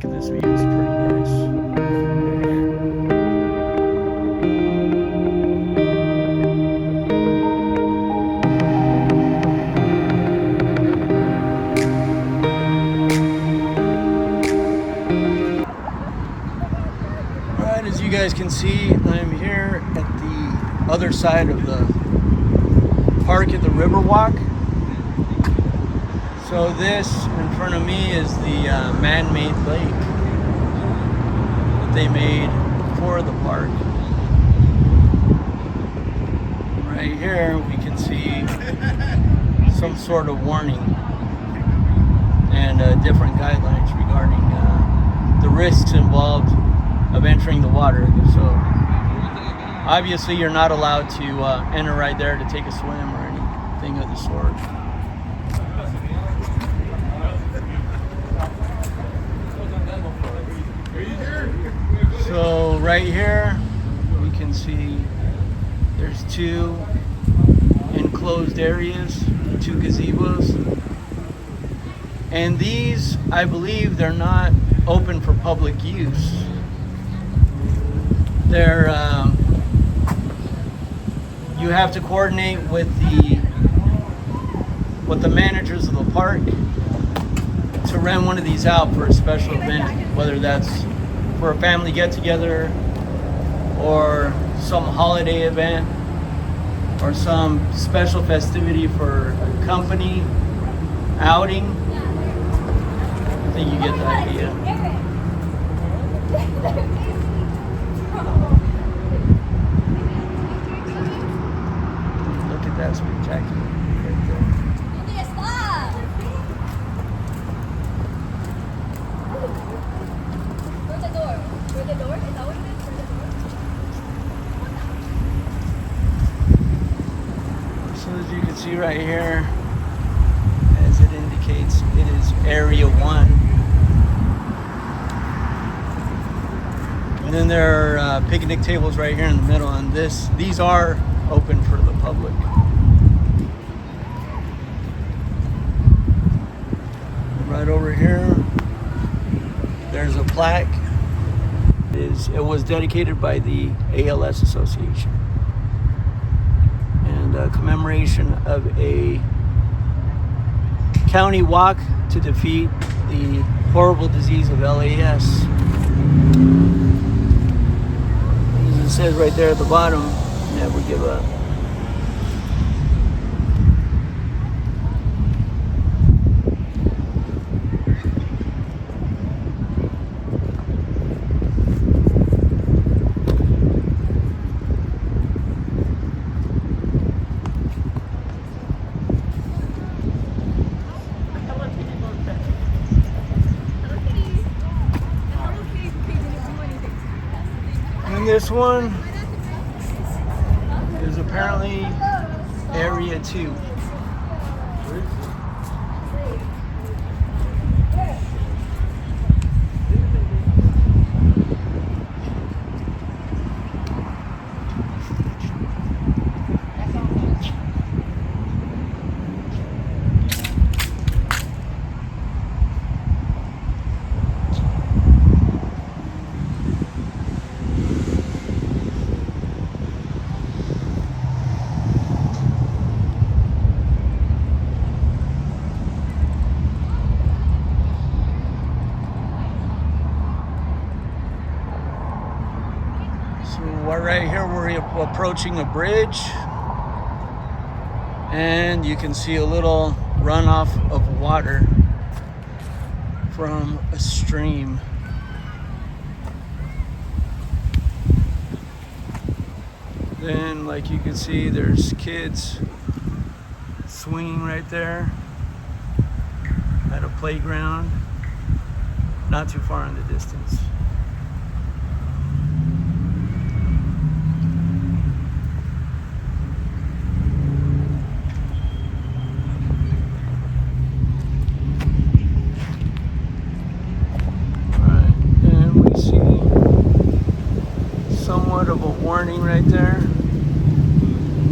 This view is pretty nice. Alright, as you guys can see, I'm here at the other side of the park at the Riverwalk. So this in front of me is the man-made lake that they made for the park. Right here we can see some sort of warning and different guidelines regarding the risks involved of entering the water. So obviously you're not allowed to enter right there to take a swim or anything of the sort. So right here we can see there's two enclosed areas, two gazebos, and these, I believe, they're not open for public use. They're you have to coordinate with the managers of the park to rent one of these out for a special event, whether that's for a family get-together or some holiday event or some special festivity for a company outing. I think you get the idea. Look at that spectacular right there. So as you can see right here, as it indicates, it is Area 1. And then there are picnic tables right here in the middle, and these are open for the public. Right over here, there's a plaque. It was dedicated by the ALS Association, and a commemoration of a county walk to defeat the horrible disease of LAS. As it says right there at the bottom, never give up. This one is apparently Area 2. Right here we're approaching a bridge, and you can see a little runoff of water from a stream. Then, like you can see, there's kids swinging right there at a playground not too far in the distance. Of a warning right there.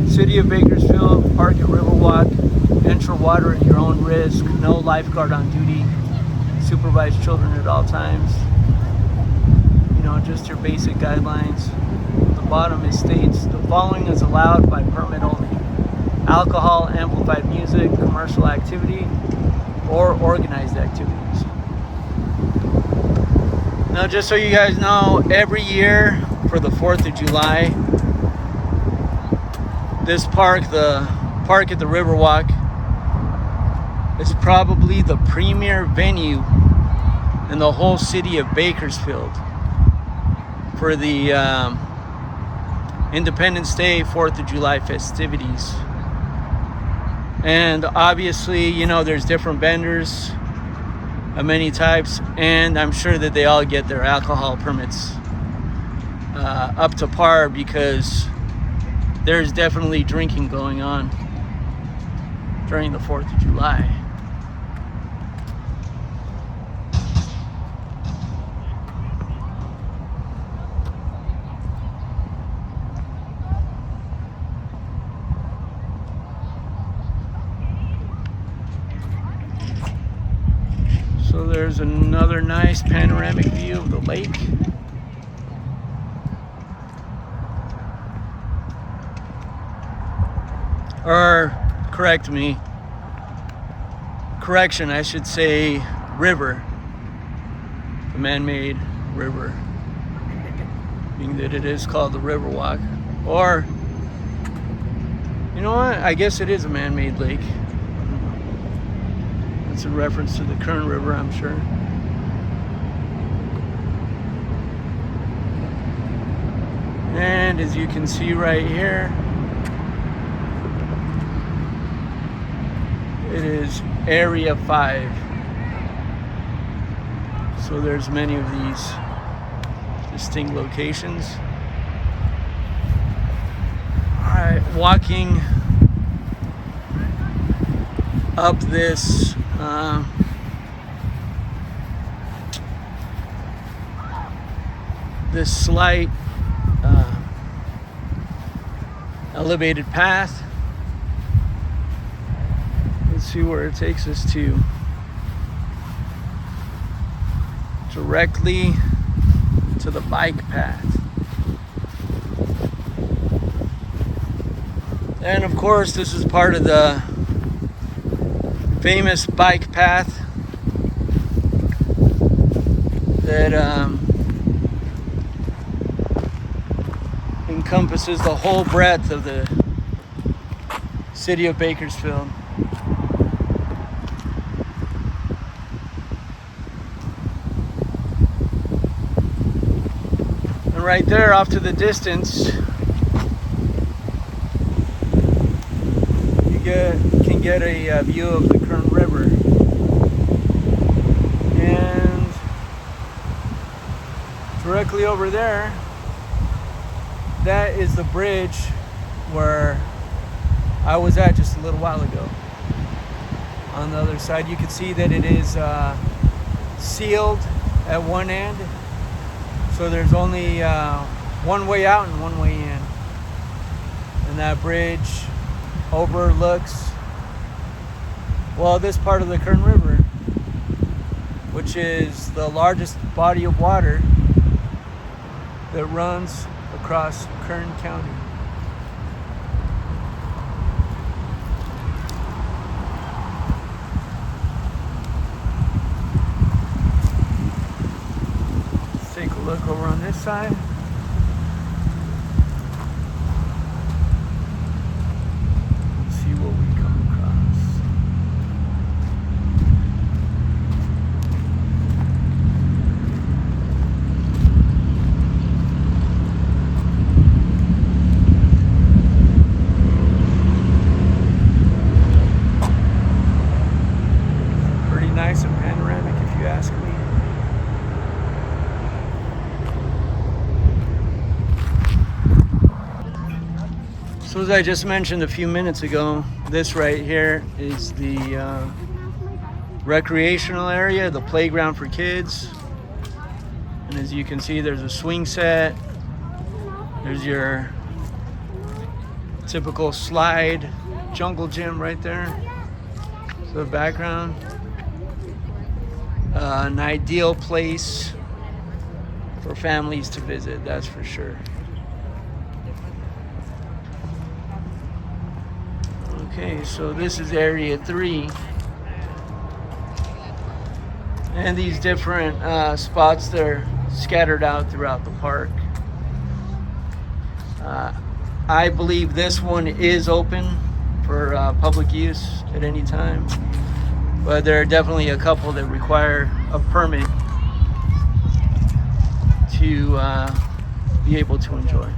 City of Bakersfield, park at Riverwalk, enter water at your own risk, no lifeguard on duty, supervise children at all times. You know, just your basic guidelines. The bottom it states, the following is allowed by permit only. Alcohol, amplified music, commercial activity, or organized activities. Now, just so you guys know, every year for the 4th of July, this park, the park at the Riverwalk, is probably the premier venue in the whole city of Bakersfield for the Independence Day, 4th of July festivities. And obviously, you know, there's different vendors of many types, and I'm sure that they all get their alcohol permits up to par, because there's definitely drinking going on during the 4th of July. So there's another nice panoramic view of the lake. Or, correction, I should say river. The man-made river. Being that it is called the Riverwalk. Or, you know what? I guess it is a man-made lake. It's a reference to the Kern River, I'm sure. And as you can see right here, it is Area 5. So there's many of these distinct locations. Alright, walking up this this slight elevated path. Let's see where it takes us to. Directly to the bike path. And of course, this is part of the famous bike path that encompasses the whole breadth of the city of Bakersfield. And right there off to the distance, you can get a view of the Kern River. And directly over there, that is the bridge where I was at just a little while ago. On the other side, you can see that it is sealed at one end. So there's only one way out and one way in. And that bridge overlooks, well, this part of the Kern River, which is the largest body of water that runs across Kern County. Let's take a look over on this side. See what we come across. Pretty nice and panoramic, if you ask me. So as I just mentioned a few minutes ago, this right here is the recreational area, the playground for kids. And as you can see, there's a swing set. There's your typical slide jungle gym right there. So the background. an ideal place for families to visit, that's for sure. Okay, so this is area 3. And these different spots, they're scattered out throughout the park. I believe this one is open for public use at any time, but there are definitely a couple that require a permit to be able to enjoy.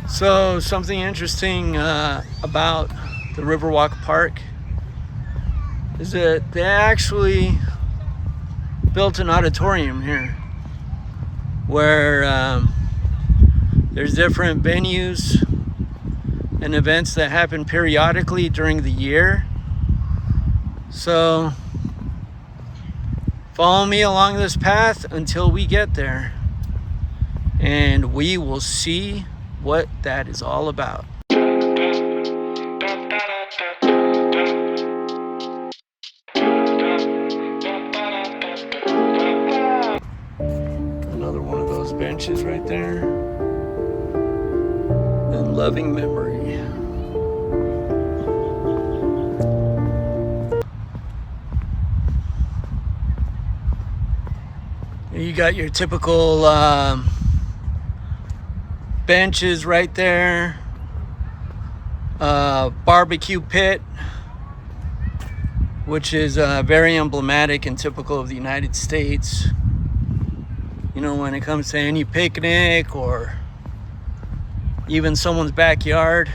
So something interesting about the Riverwalk Park is that they actually built an auditorium here where there's different venues and events that happen periodically during the year. So follow me along this path until we get there, and we will see what that is all about. Another one of those benches right there. In loving memory. You got your typical benches right there, barbecue pit, which is very emblematic and typical of the United States. You know, when it comes to any picnic or even someone's backyard.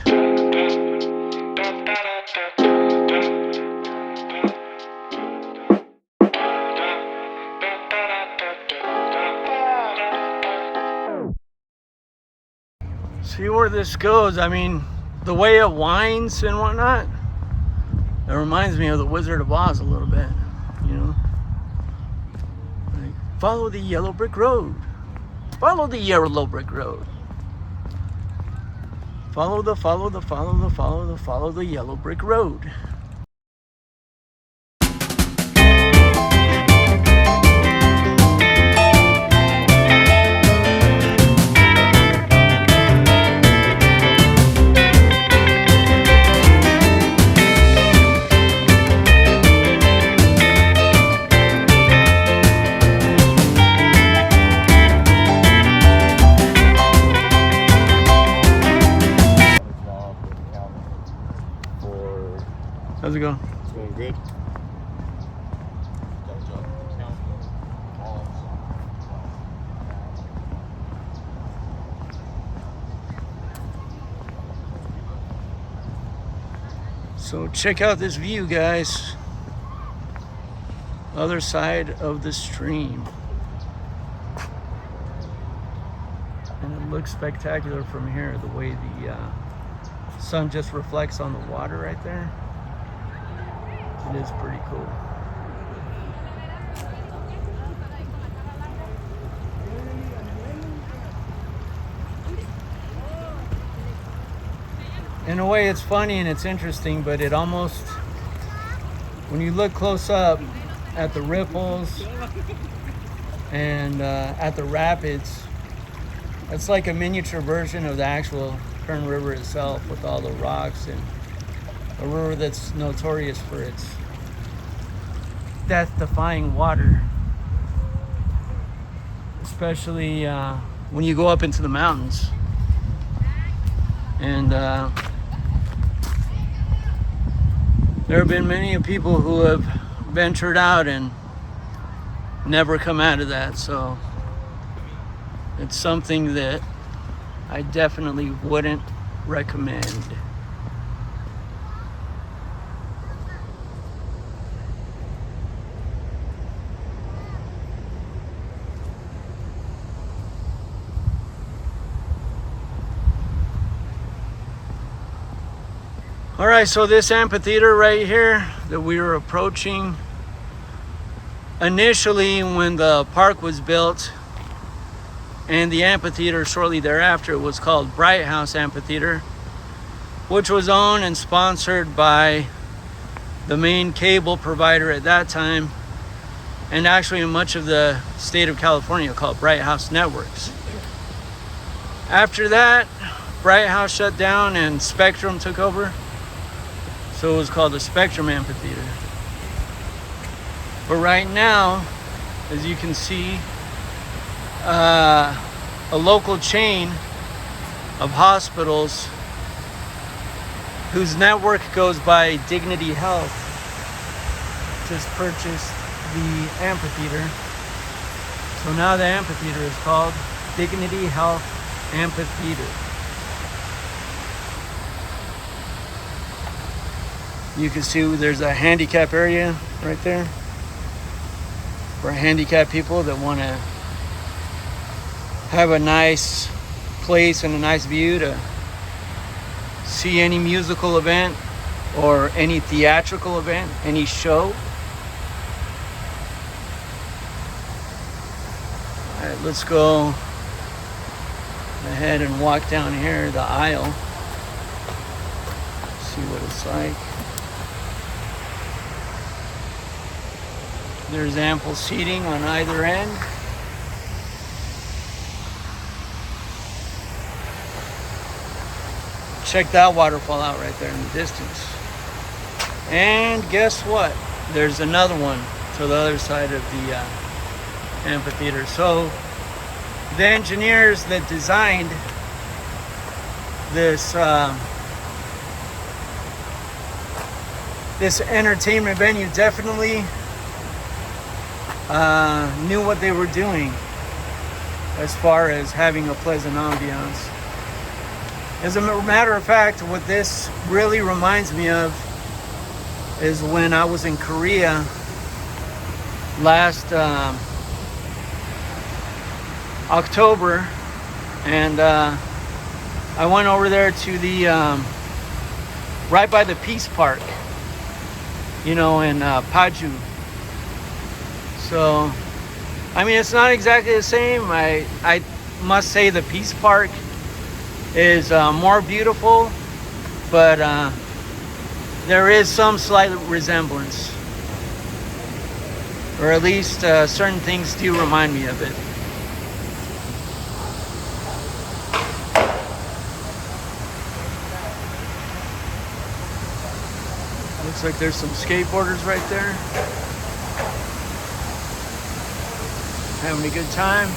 See where this goes. I mean, the way it winds and whatnot, it reminds me of the Wizard of Oz a little bit, you know? Like, follow the yellow brick road. Follow the yellow brick road. Follow the yellow brick road. How's it going? It's going good. So check out this view, guys. Other side of the stream. And it looks spectacular from here, the way the sun just reflects on the water right there. It is pretty cool. In a way, it's funny and it's interesting, but it almost, when you look close up at the ripples and at the rapids, it's like a miniature version of the actual Kern River itself, with all the rocks, and a river that's notorious for its death-defying water, especially when you go up into the mountains. And there have been many people who have ventured out and never come out of that, so it's something that I definitely wouldn't recommend. All right, so this amphitheater right here that we were approaching, initially when the park was built and the amphitheater shortly thereafter, it was called Bright House Amphitheater, which was owned and sponsored by the main cable provider at that time, and actually in much of the state of California, called Bright House Networks. After that, Bright House shut down and Spectrum took over. So it was called the Spectrum Amphitheater. But right now, as you can see, a local chain of hospitals whose network goes by Dignity Health just purchased the amphitheater. So now the amphitheater is called Dignity Health Amphitheater. You can see there's a handicap area right there for handicapped people that want to have a nice place and a nice view to see any musical event or any theatrical event, any show. All right, let's go ahead and walk down here the aisle, see what it's like. There's ample seating on either end. Check that waterfall out right there in the distance. And guess what? There's another one to the other side of the amphitheater. So the engineers that designed this this entertainment venue definitely knew what they were doing as far as having a pleasant ambiance. As a matter of fact, what this really reminds me of is when I was in Korea last October, and I went over there to the right by the Peace Park, you know, in Paju. So, I mean, it's not exactly the same. I must say the Peace Park is more beautiful, but there is some slight resemblance, or at least certain things do remind me of it. Looks like there's some skateboarders right there, having a good time.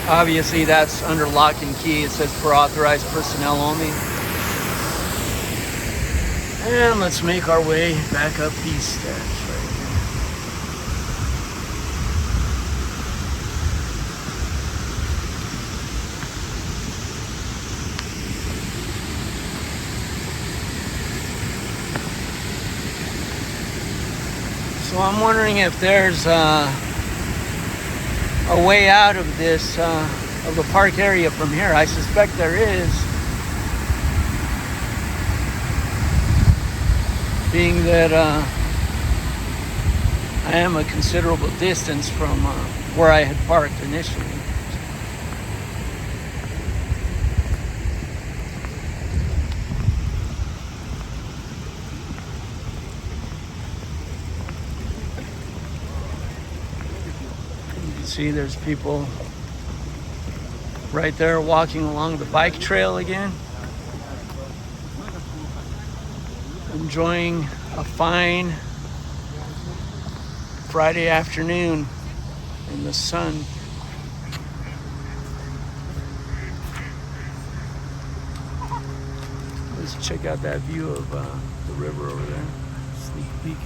Obviously that's under lock and key. It says for authorized personnel only. And let's make our way back up these steps right here. So I'm wondering if there's a way out of this, of the park area from here. I suspect there is, being that I am a considerable distance from where I had parked initially. See, there's people right there walking along the bike trail again, enjoying a fine Friday afternoon in the sun. Let's check out that view of the river over there. Sneak peek.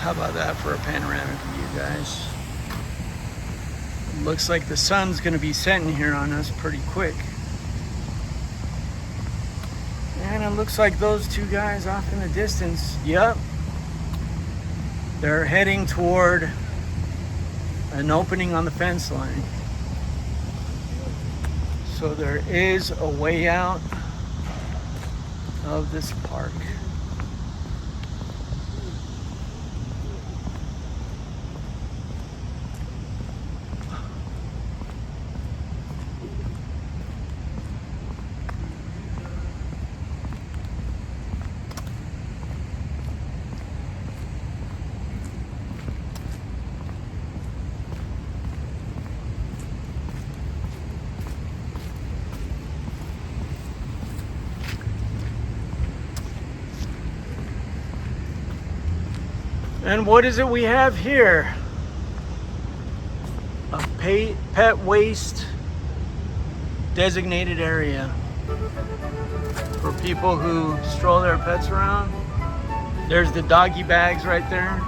How about that for a panoramic view, guys? Looks like the sun's gonna be setting here on us pretty quick. And it looks like those two guys off in the distance, yep, they're heading toward an opening on the fence line. So there is a way out of this park. And what is it we have here? A pet waste designated area for people who stroll their pets around. There's the doggy bags right there,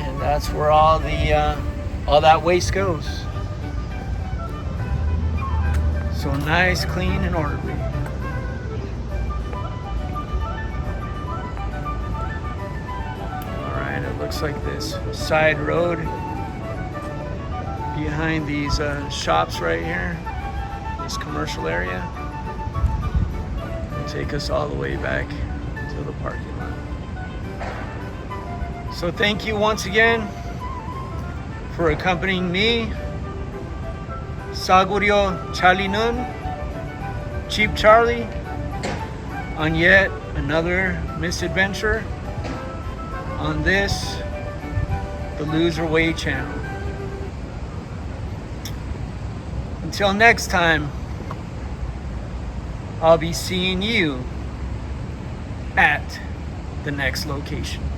and that's where all that waste goes. So nice, clean, and orderly. Looks like this side road behind these shops right here, this commercial area, will take us all the way back to the parking lot. So thank you once again for accompanying me, 싸구려 찰리는 Cheap Charlie, on yet another misadventure on this, the Loser Way channel. Until next time, I'll be seeing you at the next location.